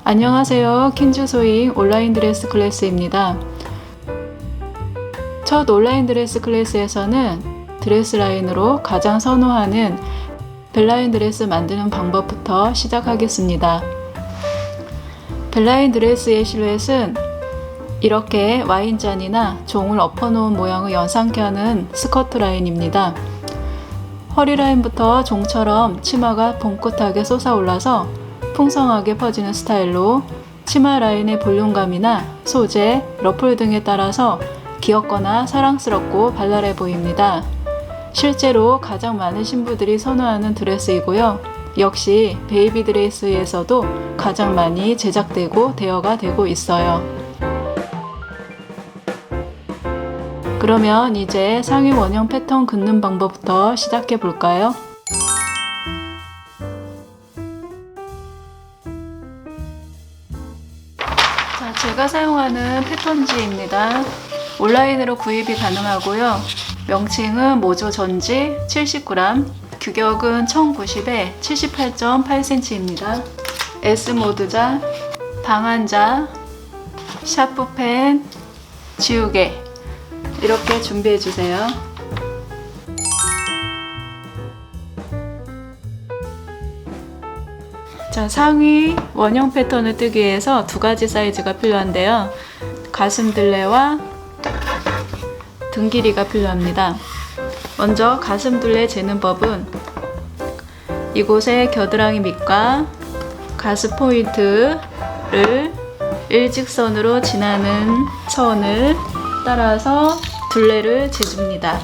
안녕하세요. 킨즈 소잉 온라인 드레스 클래스입니다. 첫 온라인 드레스 클래스에서는 드레스 라인으로 가장 선호하는 벨라인 드레스 만드는 방법부터 시작하겠습니다. 벨라인 드레스의 실루엣은 이렇게 와인잔이나 종을 엎어놓은 모양의 연상케 하는 스커트 라인입니다. 허리 라인부터 종처럼 치마가 봉긋하게 솟아올라서 풍성하게 퍼지는 스타일로 치마 라인의 볼륨감이나 소재, 러플 등에 따라서 귀엽거나 사랑스럽고 발랄해 보입니다. 실제로 가장 많은 신부들이 선호하는 드레스이고요. 역시 베이비 드레스에서도 가장 많이 제작되고 대여가 되고 있어요. 그러면 이제 상의 원형 패턴 긋는 방법부터 시작해 볼까요? 제가 사용하는 패턴지입니다. 온라인으로 구입이 가능하고요. 명칭은 모조 전지 70g, 규격은 1090에 78.8cm입니다. S모드자, 방한자, 샤프펜, 지우개 이렇게 준비해 주세요. 자, 상의 원형 패턴을 뜨기 위해서 두 가지 사이즈가 필요한데요. 가슴둘레와 등 길이가 필요합니다. 먼저 가슴둘레 재는 법은 이곳의 겨드랑이 밑과 가슴 포인트를 일직선으로 지나는 선을 따라서 둘레를 재줍니다.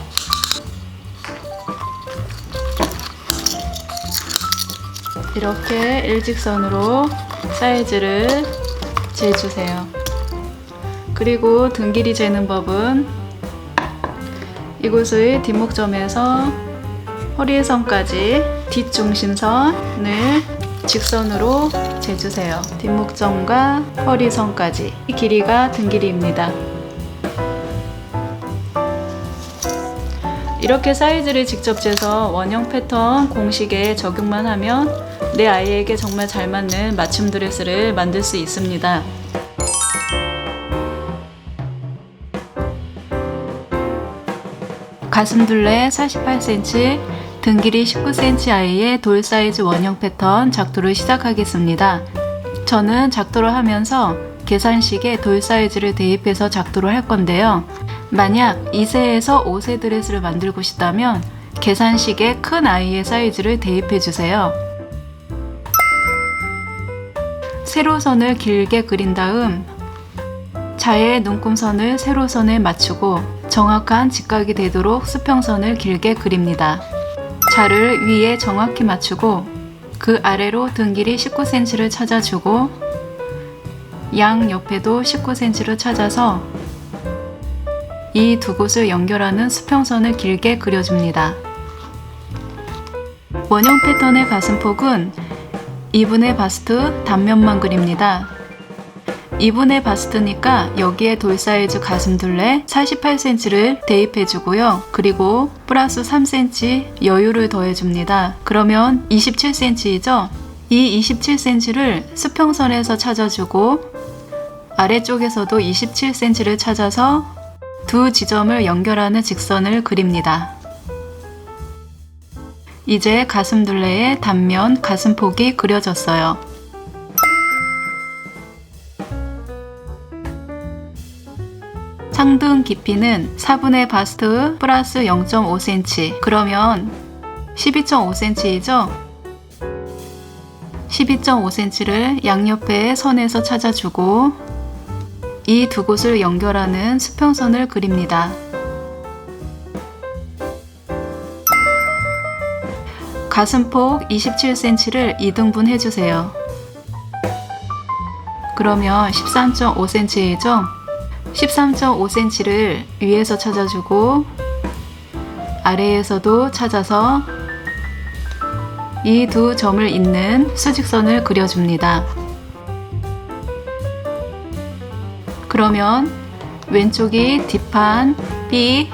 이렇게 일직선으로 사이즈를 재주세요. 그리고 등 길이 재는 법은 이곳의 뒷목점에서 허리선까지 뒷중심선을 직선으로 재주세요. 뒷목점과 허리선까지. 이 길이가 등 길이입니다. 이렇게 사이즈를 직접 재서 원형 패턴 공식에 적용만 하면 내 아이에게 정말 잘 맞는 맞춤 드레스를 만들 수 있습니다. 가슴둘레 48cm, 등 길이 19cm 아이의 돌 사이즈 원형 패턴 작도를 시작하겠습니다. 저는 작도를 하면서 계산식에 돌 사이즈를 대입해서 작도를 할 건데요. 만약 2세에서 5세 드레스를 만들고 싶다면 계산식에 큰 아이의 사이즈를 대입해 주세요. 세로선을 길게 그린 다음 자의 눈금선을 세로선에 맞추고 정확한 직각이 되도록 수평선을 길게 그립니다. 자를 위에 정확히 맞추고 그 아래로 등 길이 19cm를 찾아주고 양 옆에도 19cm를 찾아서 이 두 곳을 연결하는 수평선을 길게 그려줍니다. 원형 패턴의 가슴폭은 2분의 바스트 단면만 그립니다. 2분의 바스트니까 여기에 돌 사이즈 가슴둘레 48cm를 대입해주고요. 그리고 플러스 3cm 여유를 더해줍니다. 그러면 27cm이죠? 이 27cm를 수평선에서 찾아주고 아래쪽에서도 27cm를 찾아서 두 지점을 연결하는 직선을 그립니다. 이제 가슴둘레의 단면 가슴폭이 그려졌어요. 상등 깊이는 4분의 바스트 플러스 0.5cm, 그러면 12.5cm이죠? 12.5cm를 양옆의 선에서 찾아주고 이 두 곳을 연결하는 수평선을 그립니다. 가슴폭 27cm를 2등분 해주세요. 그러면 13.5cm이죠? 13.5cm를 위에서 찾아주고 아래에서도 찾아서 이 두 점을 잇는 수직선을 그려줍니다. 그러면 왼쪽이 뒷판 B,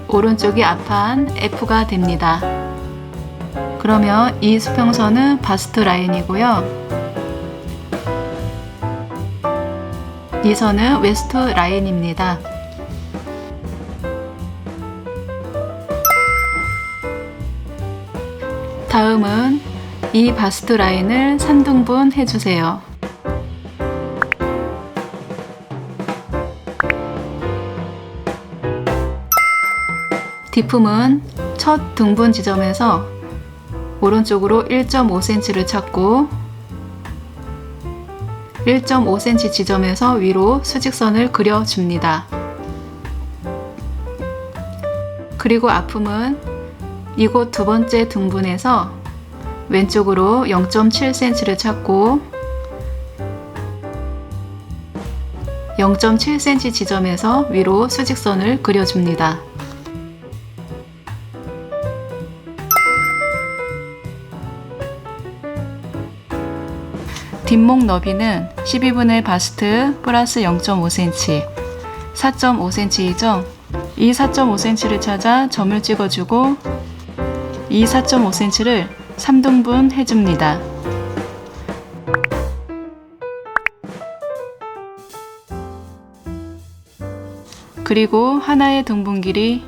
오른쪽이 앞판 F가 됩니다. 그러면 이 수평선은 바스트 라인이고요. 이 선은 웨스트 라인입니다. 다음은 이 바스트 라인을 3등분 해주세요. 뒷품은 첫 등분 지점에서 오른쪽으로 1.5cm를 찾고 1.5cm 지점에서 위로 수직선을 그려줍니다. 그리고 앞품은 이곳 두 번째 등분에서 왼쪽으로 0.7cm를 찾고 0.7cm 지점에서 위로 수직선을 그려줍니다. 뒷목 너비는 12분의 바스트 플러스 0.5cm, 4.5cm이죠. 이 4.5cm를 찾아 점을 찍어주고 이 4.5cm를 3등분 해줍니다. 그리고 하나의 등분 길이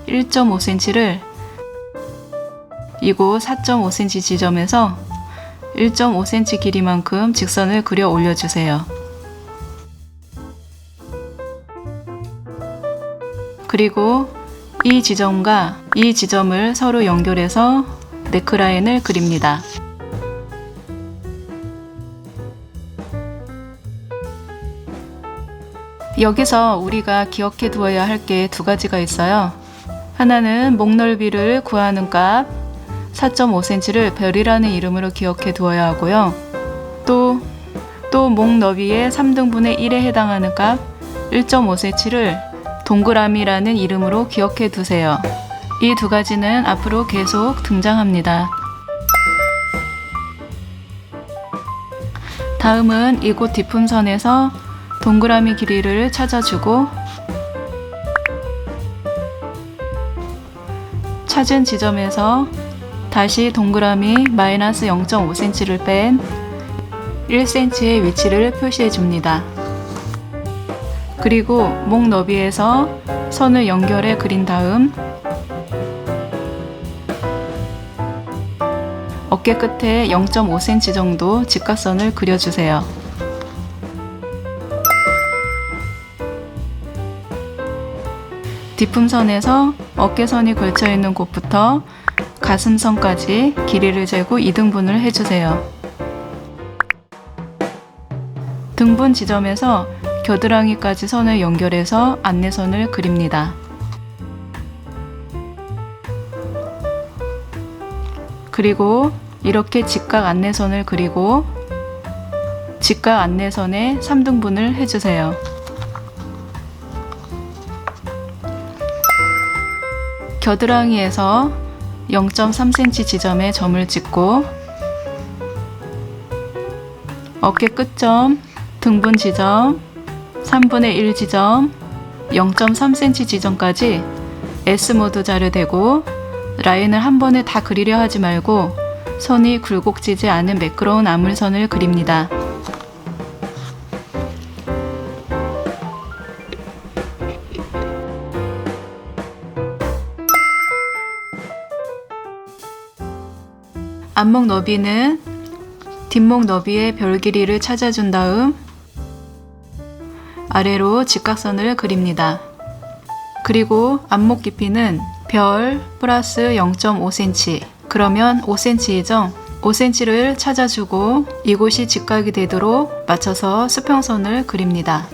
1.5cm를 이곳 4.5cm 지점에서 1.5cm 길이만큼 직선을 그려 올려주세요. 그리고 이 지점과 이 지점을 서로 연결해서 네크라인을 그립니다. 여기서 우리가 기억해 두어야 할 게 두 가지가 있어요. 하나는 목 넓이를 구하는 값 4.5cm를 별이라는 이름으로 기억해 두어야 하고요. 또 목 너비의 3등분의 1에 해당하는 값 1.5cm를 동그라미라는 이름으로 기억해 두세요. 이 두 가지는 앞으로 계속 등장합니다. 다음은 이곳 뒷품선에서 동그라미 길이를 찾아주고 찾은 지점에서 다시 동그라미 마이너스 0.5cm를 뺀 1cm의 위치를 표시해 줍니다. 그리고 목 너비에서 선을 연결해 그린 다음 어깨 끝에 0.5cm 정도 직각선을 그려주세요. 뒷품선에서 어깨선이 걸쳐 있는 곳부터 가슴선까지 길이를 재고 2등분을 해주세요. 등분 지점에서 겨드랑이까지 선을 연결해서 안내선을 그립니다. 그리고 이렇게 직각 안내선을 그리고 직각 안내선에 3등분을 해주세요. 겨드랑이에서 0.3cm 지점에 점을 찍고 어깨 끝점, 등분 지점, 3분의 1 지점, 0.3cm 지점까지 S모드 자를 대고 라인을 한 번에 다 그리려 하지 말고 선이 굴곡지지 않은 매끄러운 아물선을 그립니다. 앞목 너비는 뒷목 너비의 별 길이를 찾아준 다음 아래로 직각선을 그립니다. 그리고 앞목 깊이는 별 플러스 0.5cm, 그러면 5cm이죠. 5cm를 찾아주고 이곳이 직각이 되도록 맞춰서 수평선을 그립니다.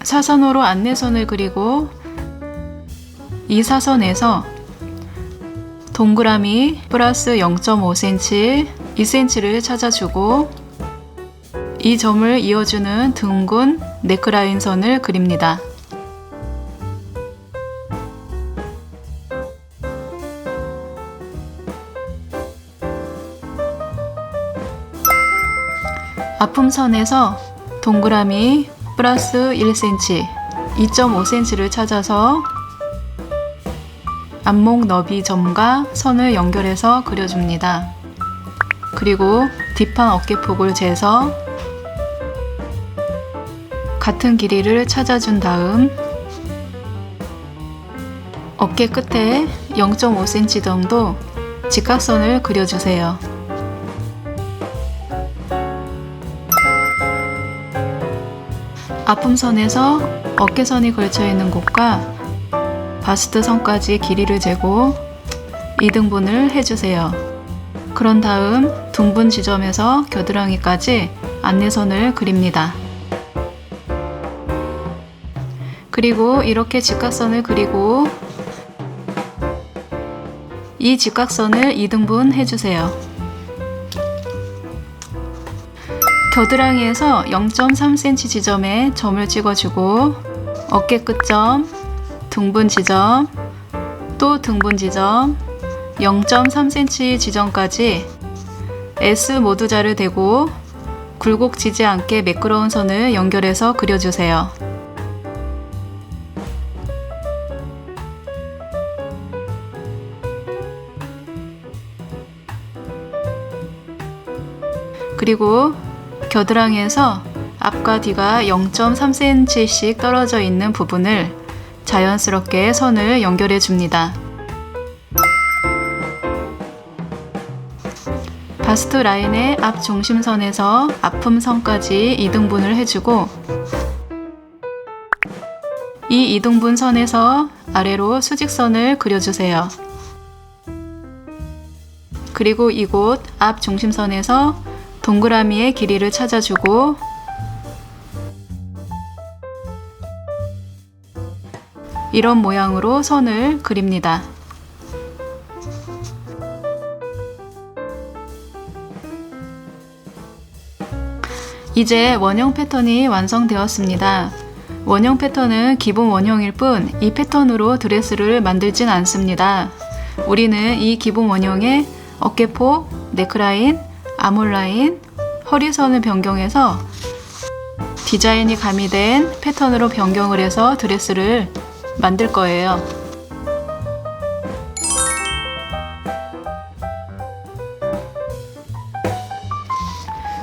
사선으로 안내선을 그리고 이 사선에서 동그라미 플러스 0.5cm, 2cm를 찾아주고 이 점을 이어주는 둥근 네크라인 선을 그립니다. 앞품선에서 동그라미 플러스 1cm, 2.5cm를 찾아서 안목 너비 점과 선을 연결해서 그려줍니다. 그리고 뒷판 어깨폭을 재서 같은 길이를 찾아준 다음 어깨 끝에 0.5cm 정도 직각선을 그려주세요. 아품선에서 어깨선이 걸쳐 있는 곳과 바스트 선까지 길이를 재고 2등분을 해주세요. 그런 다음 둥분 지점에서 겨드랑이까지 안내선을 그립니다. 그리고 이렇게 직각선을 그리고 이 직각선을 2등분 해주세요. 겨드랑이에서 0.3cm 지점에 점을 찍어주고 어깨 끝점, 등분 지점, 또 등분 지점, 0.3cm 지점까지 S 모두자를 대고 굴곡지지 않게 매끄러운 선을 연결해서 그려주세요. 그리고 겨드랑이에서 앞과 뒤가 0.3cm씩 떨어져 있는 부분을 자연스럽게 선을 연결해 줍니다. 바스트 라인의 앞 중심선에서 아품선까지 2등분을 해주고 이 2등분 선에서 아래로 수직선을 그려주세요. 그리고 이곳 앞 중심선에서 동그라미의 길이를 찾아주고 이런 모양으로 선을 그립니다. 이제 원형 패턴이 완성되었습니다. 원형 패턴은 기본 원형일 뿐 이 패턴으로 드레스를 만들진 않습니다. 우리는 이 기본 원형에 어깨폭, 넥라인, 아몰라인, 허리선을 변경해서 디자인이 가미된 패턴으로 변경을 해서 드레스를 만들 거예요.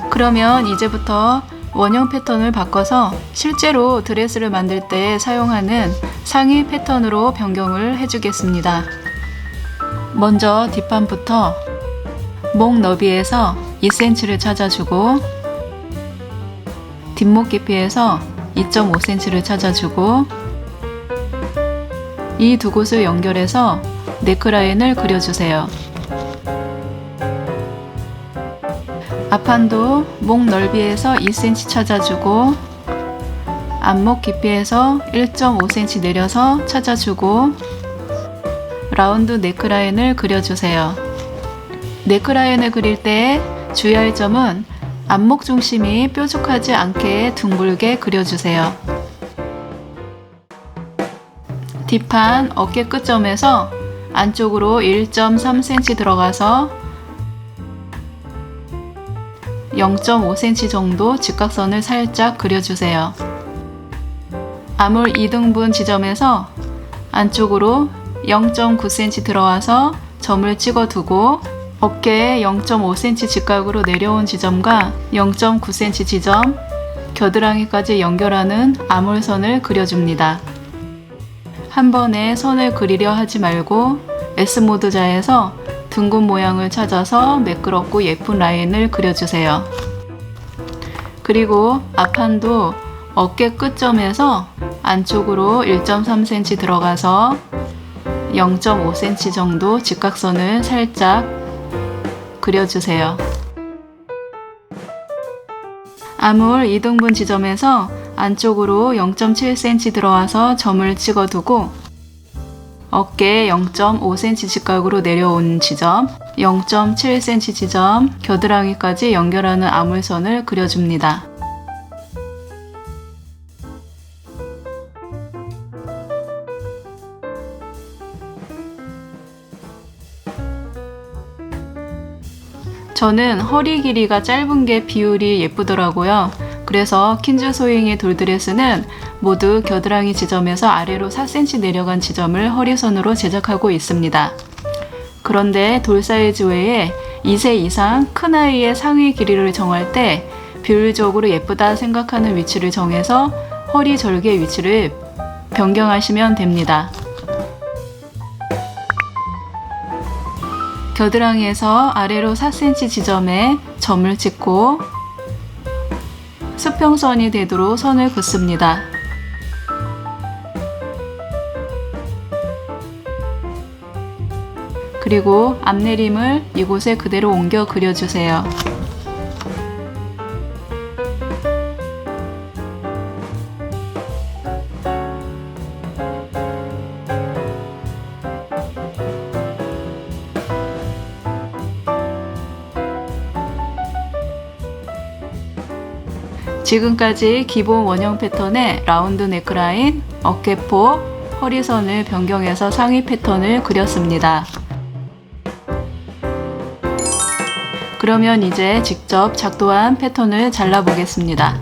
그러면 이제부터 원형 패턴을 바꿔서 실제로 드레스를 만들 때 사용하는 상의 패턴으로 변경을 해주겠습니다. 먼저 뒷판부터 목 너비에서 2cm를 찾아주고 뒷목 깊이에서 2.5cm를 찾아주고 이 두 곳을 연결해서 네크라인을 그려주세요. 앞판도 목 넓이에서 2cm 찾아주고 안목 깊이에서 1.5cm 내려서 찾아주고 라운드 네크라인을 그려주세요. 네크라인을 그릴 때 주의할 점은 안목 중심이 뾰족하지 않게 둥글게 그려주세요. 뒷판 어깨 끝점에서 안쪽으로 1.3cm 들어가서 0.5cm 정도 직각선을 살짝 그려주세요. 아몰 2등분 지점에서 안쪽으로 0.9cm 들어와서 점을 찍어두고 어깨에 0.5cm 직각으로 내려온 지점과 0.9cm 지점, 겨드랑이까지 연결하는 아몰선을 그려줍니다. 한 번에 선을 그리려 하지 말고 S모드자에서 둥근 모양을 찾아서 매끄럽고 예쁜 라인을 그려주세요. 그리고 앞판도 어깨 끝점에서 안쪽으로 1.3cm 들어가서 0.5cm 정도 직각선을 살짝 그려주세요. 아몰 2등분 지점에서 안쪽으로 0.7cm 들어와서 점을 찍어두고 어깨 0.5cm 직각으로 내려온 지점, 0.7cm 지점, 겨드랑이까지 연결하는 아몰선을 그려줍니다. 저는 허리 길이가 짧은 게 비율이 예쁘더라고요. 그래서 킨즈 소잉의 돌드레스는 모두 겨드랑이 지점에서 아래로 4cm 내려간 지점을 허리선으로 제작하고 있습니다. 그런데 돌 사이즈 외에 2세 이상 큰 아이의 상의 길이를 정할 때 비율적으로 예쁘다 생각하는 위치를 정해서 허리 절개 위치를 변경하시면 됩니다. 겨드랑이에서 아래로 4cm 지점에 점을 찍고 수평선이 되도록 선을 긋습니다. 그리고 앞내림을 이곳에 그대로 옮겨 그려주세요. 지금까지 기본 원형 패턴의 라운드 넥라인, 어깨폭, 허리선을 변경해서 상의 패턴을 그렸습니다. 그러면 이제 직접 작도한 패턴을 잘라보겠습니다.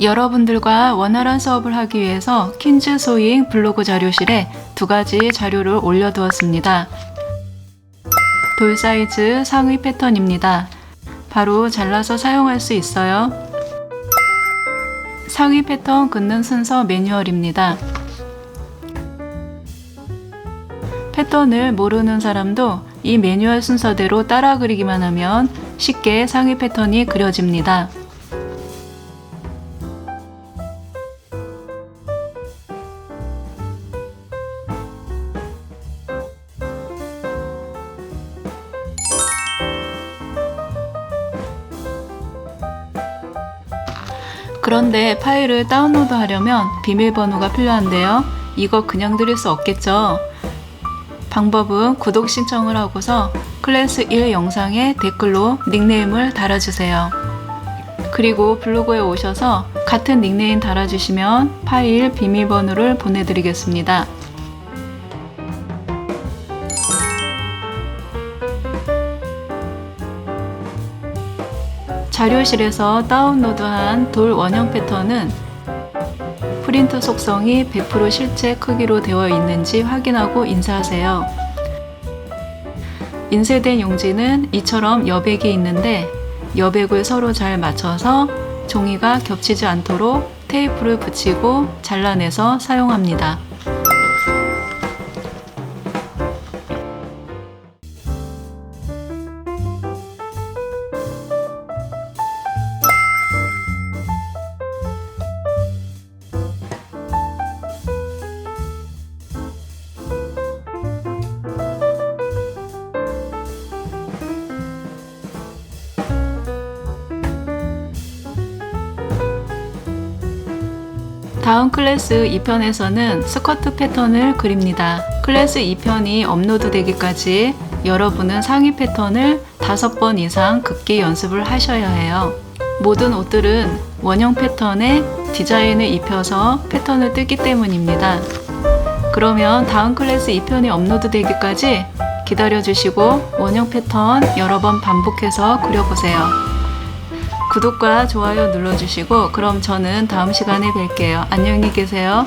여러분들과 원활한 수업을 하기 위해서 퀸즈 소잉 블로그 자료실에 2가지 자료를 올려두었습니다. 돌 사이즈 상의 패턴입니다. 바로 잘라서 사용할 수 있어요. 상의 패턴 긋는 순서 매뉴얼입니다. 패턴을 모르는 사람도 이 매뉴얼 순서대로 따라 그리기만 하면 쉽게 상의 패턴이 그려집니다. 그런데 파일을 다운로드 하려면 비밀번호가 필요한데요. 이거 그냥 드릴 수 없겠죠. 방법은 구독 신청을 하고서 클래스 1 영상에 댓글로 닉네임을 달아주세요. 그리고 블로그에 오셔서 같은 닉네임 달아주시면 파일 비밀번호를 보내드리겠습니다. 자료실에서 다운로드한 돌 원형 패턴은 프린트 속성이 100% 실제 크기로 되어 있는지 확인하고 인쇄하세요. 인쇄된 용지는 이처럼 여백이 있는데 여백을 서로 잘 맞춰서 종이가 겹치지 않도록 테이프를 붙이고 잘라내서 사용합니다. 다음 클래스 2편에서는 스커트 패턴을 그립니다. 클래스 2편이 업로드 되기까지 여러분은 상의 패턴을 5번 이상 긋기 연습을 하셔야 해요. 모든 옷들은 원형 패턴에 디자인을 입혀서 패턴을 뜯기 때문입니다. 그러면 다음 클래스 2편이 업로드 되기까지 기다려주시고 원형 패턴 여러 번 반복해서 그려보세요. 구독과 좋아요 눌러주시고 그럼 저는 다음 시간에 뵐게요. 안녕히 계세요.